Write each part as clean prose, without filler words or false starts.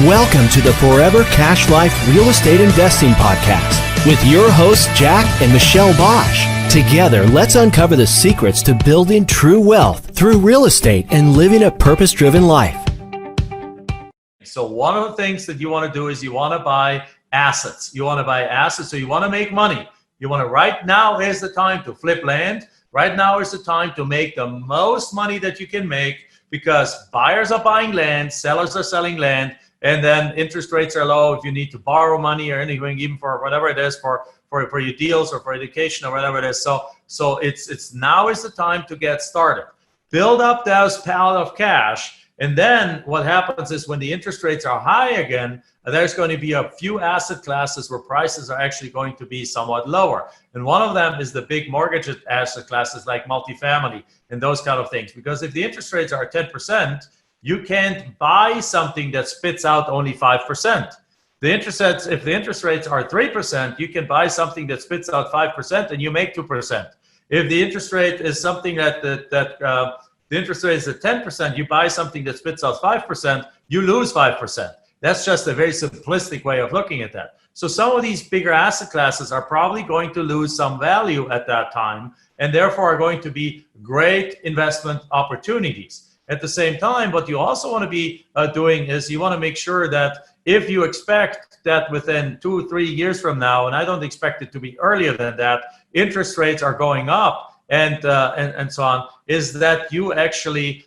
Welcome to the Forever Cash Life Real Estate Investing Podcast with your hosts, Jack and Michelle Bosch. Together, let's uncover the secrets to building true wealth through real estate and living a purpose-driven life. So one of the things that you want to do is you want to buy assets. You want to buy assets, so you want to make money. You want to, right now is the time to flip land. Right now is the time to make the most money that you can make because buyers are buying land, sellers are selling land, and then interest rates are low. If you need to borrow money or anything, even for whatever it is, for your deals or for education or whatever it is. So it's now is the time to get started. Build up those pile of cash. And then what happens is when the interest rates are high again, there's going to be a few asset classes where prices are actually going to be somewhat lower. And one of them is the big mortgage asset classes like multifamily and those kind of things. Because if the interest rates are 10%, you can't buy something that spits out only 5%. If the interest rates are 3%, you can buy something that spits out 5% and you make 2%. If the interest rate is something the interest rate is at 10%, you buy something that spits out 5%, you lose 5%. That's just a very simplistic way of looking at that. So some of these bigger asset classes are probably going to lose some value at that time and therefore are going to be great investment opportunities. At the same time, what you also want to be doing is you want to make sure that if you expect that within 2 or 3 years from now, and I don't expect it to be earlier than that, interest rates are going up and so on, is that you actually,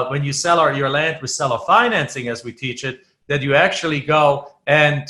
when you sell your land with seller financing, as we teach it, that you actually go and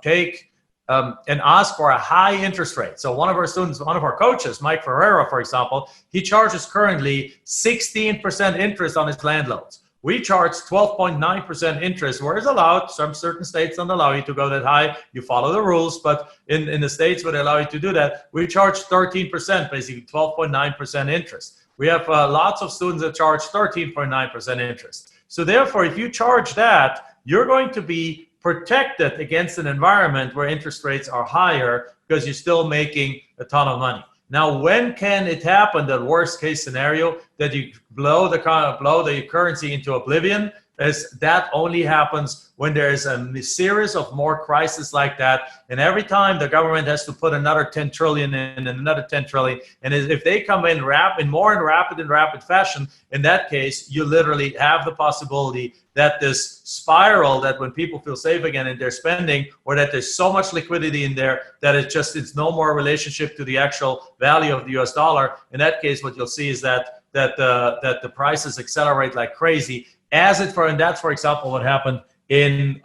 take and ask for a high interest rate. So one of our students, one of our coaches, Mike Ferreira, for example, he charges currently 16% interest on his land loans. We charge 12.9% interest, where it's allowed. Some certain states don't allow you to go that high. You follow the rules, but in the states where they allow you to do that, we charge 13%, basically 12.9% interest. We have lots of students that charge 13.9% interest. So therefore, if you charge that, you're going to be protected against an environment where interest rates are higher because you're still making a ton of money. Now, when can it happen, the worst case scenario, that you blow the currency into oblivion? Is that only happens when there is a series of more crises like that, and every time the government has to put another 10 trillion in and another 10 trillion, and if they come in more rapid fashion, in that case, you literally have the possibility that this spiral, that when people feel safe again in their spending, or that there's so much liquidity in there that it's no more relationship to the actual value of the US dollar. In that case, what you'll see is that the prices accelerate like crazy. And that's, for example, what happened in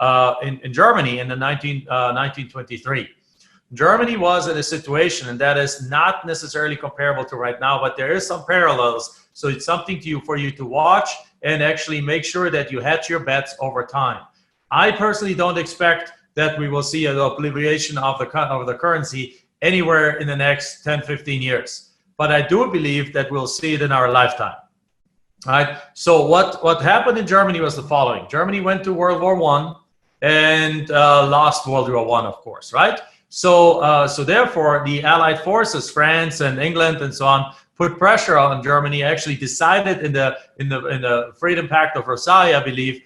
Germany in the 1923. Germany was in a situation, and that is not necessarily comparable to right now, but there is some parallels. So it's something for you to watch and actually make sure that you hedge your bets over time. I personally don't expect that we will see an obliteration of the currency anywhere in the next 10, 15 years. But I do believe that we'll see it in our lifetime. All right. So what happened in Germany was the following. Germany went to World War I and lost World War I, of course, right? So therefore, the Allied forces, France and England and so on, put pressure on Germany. Actually, decided in the Freedom Pact of Versailles, I believe,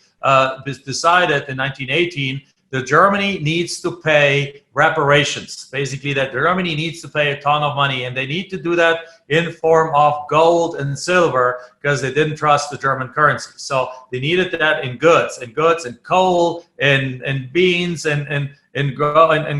decided in 1918 that Germany needs to pay reparations. Basically, that Germany needs to pay a ton of money, and they need to do that in form of gold and silver because they didn't trust the German currency. So they needed that in goods and coal and beans and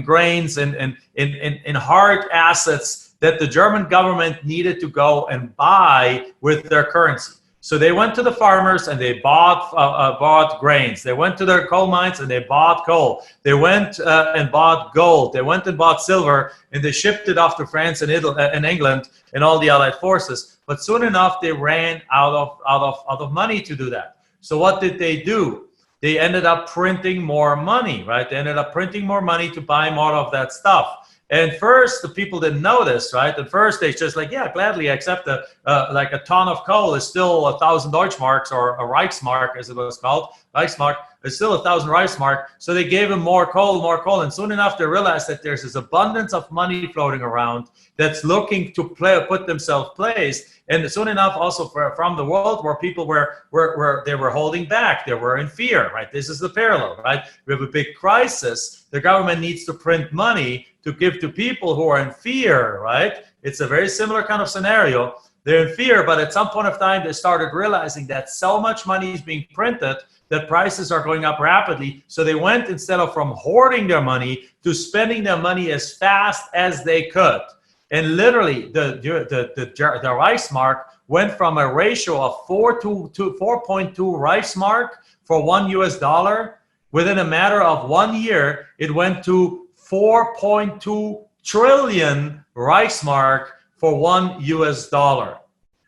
grains and in hard assets that the German government needed to go and buy with their currency. So they went to the farmers and they bought grains. They went to their coal mines and they bought coal. They went and bought gold. They went and bought silver, and they shipped it off to France and Italy and England and all the Allied forces. But soon enough, they ran out of money to do that. So what did they do? They ended up printing more money, right? They ended up printing more money to buy more of that stuff. And first, the people didn't know this, right? At first, they just like, yeah, gladly accept like a ton of coal is still 1,000 Deutschmarks or a Reichsmark, as it was called, Reichsmark, It's still 1,000 rice mark. So they gave him more coal. And soon enough, they realized that there's this abundance of money floating around that's looking to put themselves placed. And soon enough, also from the world where people were holding back, they were in fear, right? This is the parallel, right? We have a big crisis. The government needs to print money to give to people who are in fear, right? It's a very similar kind of scenario. They're in fear, but at some point of time, they started realizing that so much money is being printed that prices are going up rapidly. So they went, instead of from hoarding their money, to spending their money as fast as they could. And literally, the rice mark went from a ratio of 4.2 rice mark for $1 within a matter of 1 year. It went to 4.2 trillion rice mark for $1.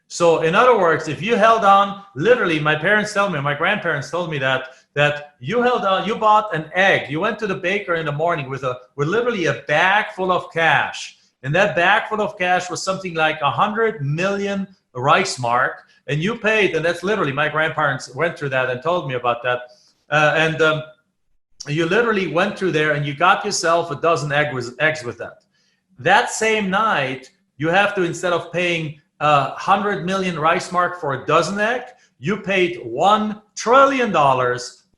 So in other words, if you held on, literally, my grandparents told me that you held on, you bought an egg, you went to the baker in the morning with literally a bag full of cash. And that bag full of cash was something like 100 million rice mark. And you paid, and that's literally, my grandparents went through that and told me about that. You literally went through there and you got yourself a dozen eggs with that. That same night, you have to, instead of paying 100 million rice mark for a dozen egg, you paid $1 trillion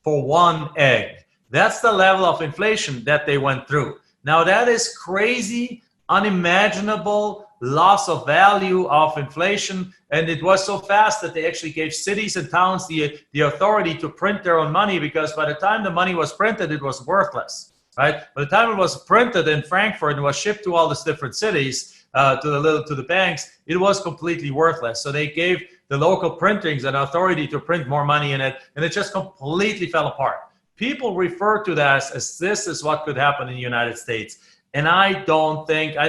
for one egg. That's the level of inflation that they went through. Now that is crazy, unimaginable loss of value of inflation. And it was so fast that they actually gave cities and towns the authority to print their own money, because by the time the money was printed, it was worthless, right? By the time it was printed in Frankfurt and was shipped to all these different cities, to the banks, it was completely worthless. So they gave the local printings an authority to print more money in it, and it just completely fell apart. People refer to that as this is what could happen in the United States. And I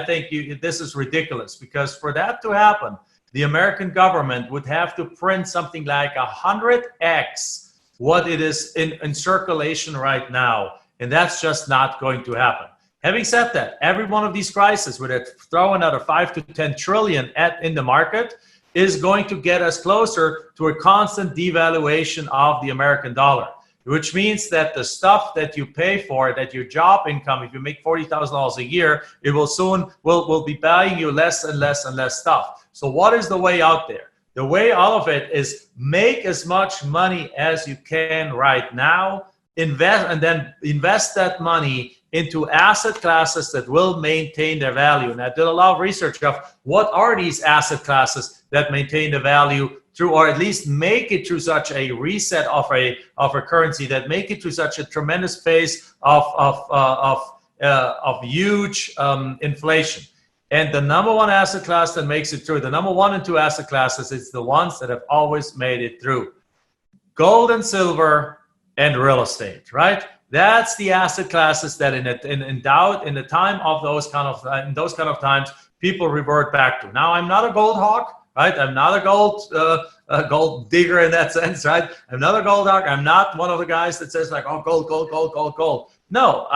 think this is ridiculous, because for that to happen, the American government would have to print something like 100x what it is in circulation right now. And that's just not going to happen. Having said that, every one of these crises, where they throw another 5 to 10 trillion in the market, is going to get us closer to a constant devaluation of the American dollar, which means that the stuff that you pay for, that your job income, if you make $40,000 a year, it will soon will be buying you less and less and less stuff. So what is the way out there? The way out of it is make as much money as you can right now, invest that money into asset classes that will maintain their value. And I did a lot of research of what are these asset classes that maintain the value through, or at least make it through such a reset of a currency, that make it through such a tremendous phase of huge inflation. And the number one asset class that makes it through, the number 1 and 2 asset classes, it's the ones that have always made it through: gold and silver and real estate, right? That's the asset classes that in the time of those kind of times, people revert back to. Now, I'm not a gold hawk, right? I'm not a gold digger in that sense, right? I'm not a gold hawk. I'm not one of the guys that says like, oh, gold, gold, gold, gold, gold. No,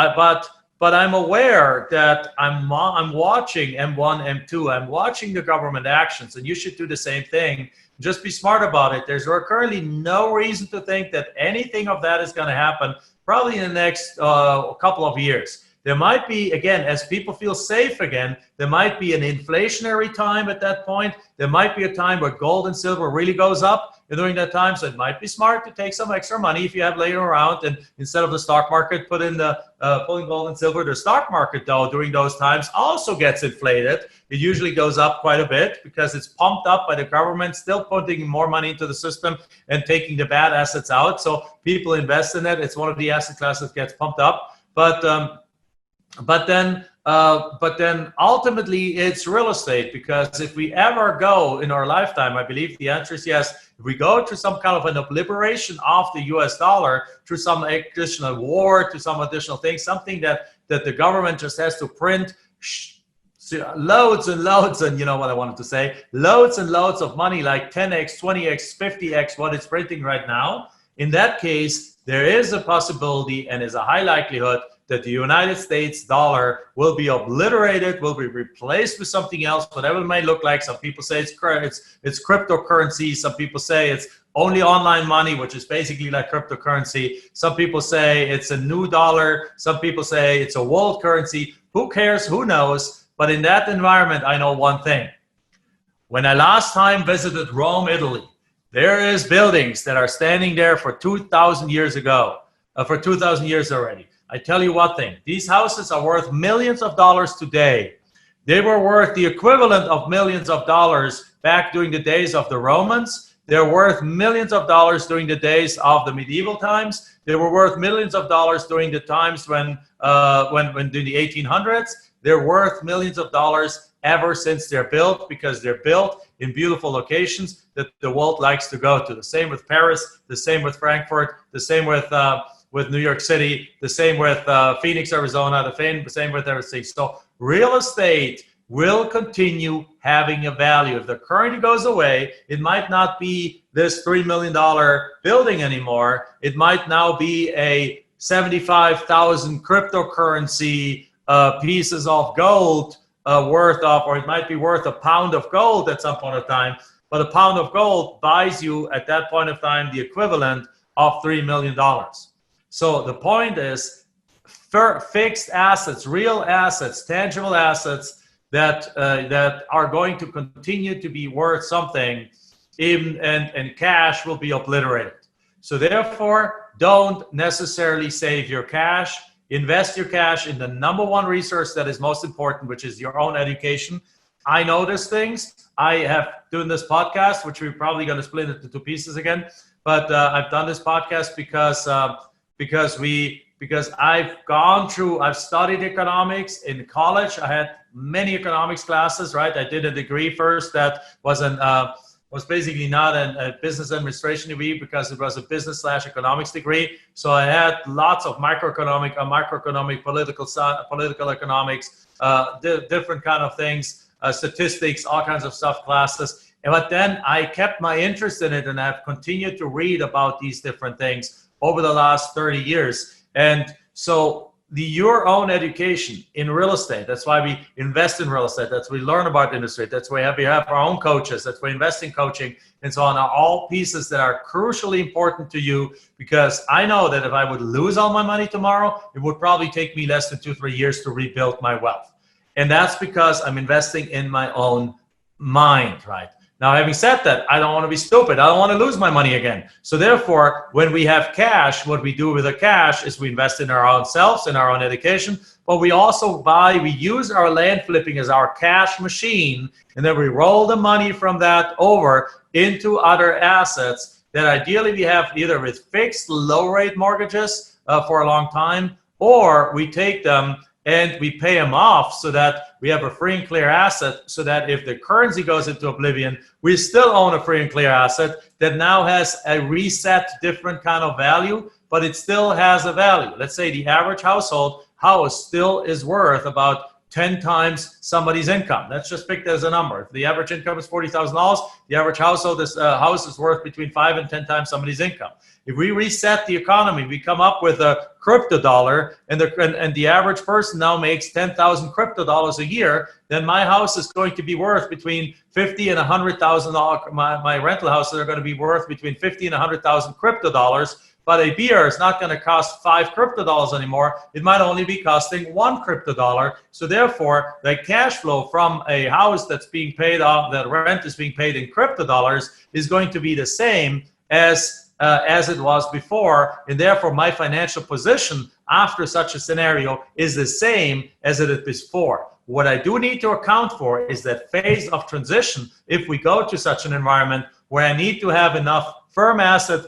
but I'm aware that I'm watching M1, M2. I'm watching the government actions, and you should do the same thing. Just be smart about it. There's currently no reason to think that anything of that is going to happen probably in the next couple of years. There might be, again, as people feel safe again, there might be an inflationary time at that point. There might be a time where gold and silver really goes up during that time. So it might be smart to take some extra money if you have laying around, and instead of the stock market, put in pulling gold and silver. The stock market, though, during those times also gets inflated. It usually goes up quite a bit because it's pumped up by the government, still putting more money into the system and taking the bad assets out. So people invest in it. It's one of the asset classes that gets pumped up. But then ultimately it's real estate, because if we ever go in our lifetime, I believe the answer is yes. If we go through some kind of an obliteration of the US dollar, through some additional war, to some additional things, something that the government just has to print loads and loads, and you know what I wanted to say, loads and loads of money, like 10x, 20x, 50x what it's printing right now. In that case, there is a possibility and is a high likelihood that the United States dollar will be obliterated, will be replaced with something else, whatever it may look like. Some people say it's cryptocurrency. Some people say it's only online money, which is basically like cryptocurrency. Some people say it's a new dollar. Some people say it's a world currency. Who cares? Who knows? But in that environment, I know one thing. When I last time visited Rome, Italy, there is buildings that are standing there for 2,000 years ago, for 2,000 years already. I tell you one thing, these houses are worth millions of dollars today. They were worth the equivalent of millions of dollars back during the days of the Romans. They're worth millions of dollars during the days of the medieval times. They were worth millions of dollars during the times when during the 1800s. They're worth millions of dollars ever since they're built, because they're built in beautiful locations that the world likes to go to. The same with Paris, the same with Frankfurt, the same with New York City, the same with Phoenix, Arizona, the same with everything. So real estate will continue having a value. If the currency goes away, it might not be this $3 million building anymore. It might now be a 75,000 cryptocurrency pieces of gold worth of, or it might be worth a pound of gold at some point of time. But a pound of gold buys you at that point of time the equivalent of $3 million. So the point is, fixed assets, real assets, tangible assets that are going to continue to be worth something, and cash will be obliterated. So therefore, don't necessarily save your cash. Invest your cash in the number one resource that is most important, which is your own education. I notice things. I have doing this podcast, which we're probably going to split into two pieces again. But I've done this podcast because I've studied economics in college. I had many economics classes, right? I did a degree first that was basically not a business administration degree, because it was a business/economics degree. So I had lots of macroeconomic, political economics, different kind of things, statistics, all kinds of stuff classes. But then I kept my interest in it, and I've continued to read about these different things over the last 30 years. And so your own education in real estate, that's why we invest in real estate, that's why we learn about industry, that's why we have our own coaches, that's why we invest in coaching, and so on, are all pieces that are crucially important to you, because I know that if I would lose all my money tomorrow, it would probably take me less than 2-3 years to rebuild my wealth. And that's because I'm investing in my own mind, right? Now, having said that, I don't want to be stupid. I don't want to lose my money again. So therefore, when we have cash, what we do with the cash is we invest in our own selves, in our own education, but we also we use our land flipping as our cash machine, and then we roll the money from that over into other assets that ideally we have either with fixed low rate mortgages for a long time, or we take them and we pay them off so that we have a free and clear asset, so that if the currency goes into oblivion, we still own a free and clear asset that now has a reset different kind of value, but it still has a value. Let's say the average household house still is worth about 10 times somebody's income. Let's just pick that as a number. If the average income is $40,000, the average household house is worth between 5 and 10 times somebody's income. If we reset the economy, we come up with a crypto dollar, and the average person now makes 10,000 crypto dollars a year, then my house is going to be worth between $50,000 and $100,000. My rental houses are going to be worth between $50,000 and $100,000 crypto dollars. But a beer is not going to cost 5 crypto dollars anymore. It might only be costing 1 crypto dollar. So therefore, the cash flow from a house that's being paid off, that rent is being paid in crypto dollars, is going to be the same as it was before. And therefore, my financial position after such a scenario is the same as it is before. What I do need to account for is that phase of transition if we go to such an environment where I need to have enough firm asset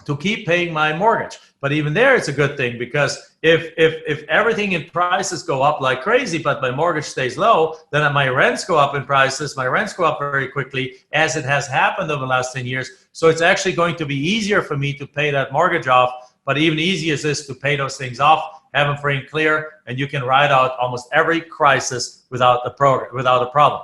to keep paying my mortgage. But even there, it's a good thing, because if everything in prices go up like crazy, but my mortgage stays low, then my rents go up in prices. My rents go up very quickly, as it has happened over the last 10 years. So it's actually going to be easier for me to pay that mortgage off. But even easier is this, to pay those things off, have them free and clear, and you can ride out almost every crisis without a problem.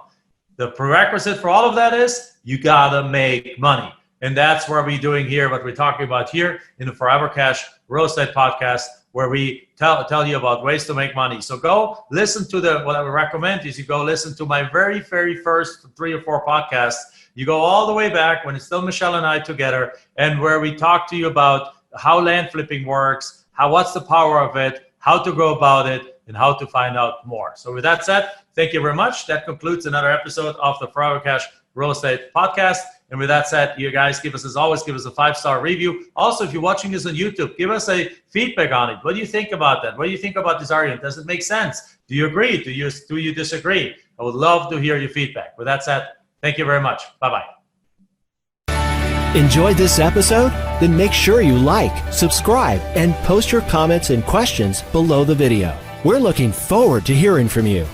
The prerequisite for all of that is you gotta make money. And that's what we're doing here, what we're talking about here in the Forever Cash Real Estate Podcast. where we tell you about ways to make money. So go listen to what I would recommend is you go listen to my very, very first 3 or 4 podcasts. You go all the way back when it's still Michelle and I together, and where we talk to you about how land flipping works, what's the power of it, how to go about it, and how to find out more. So with that said, thank you very much. That concludes another episode of the Forever Cash Real Estate Podcast. And with that said, you guys as always, give us a 5-star review. Also, if you're watching this on YouTube, give us a feedback on it. What do you think about that? What do you think about this argument? Does it make sense? Do you agree? Do you disagree? I would love to hear your feedback. With that said, thank you very much. Bye-bye. Enjoyed this episode? Then make sure you like, subscribe, and post your comments and questions below the video. We're looking forward to hearing from you.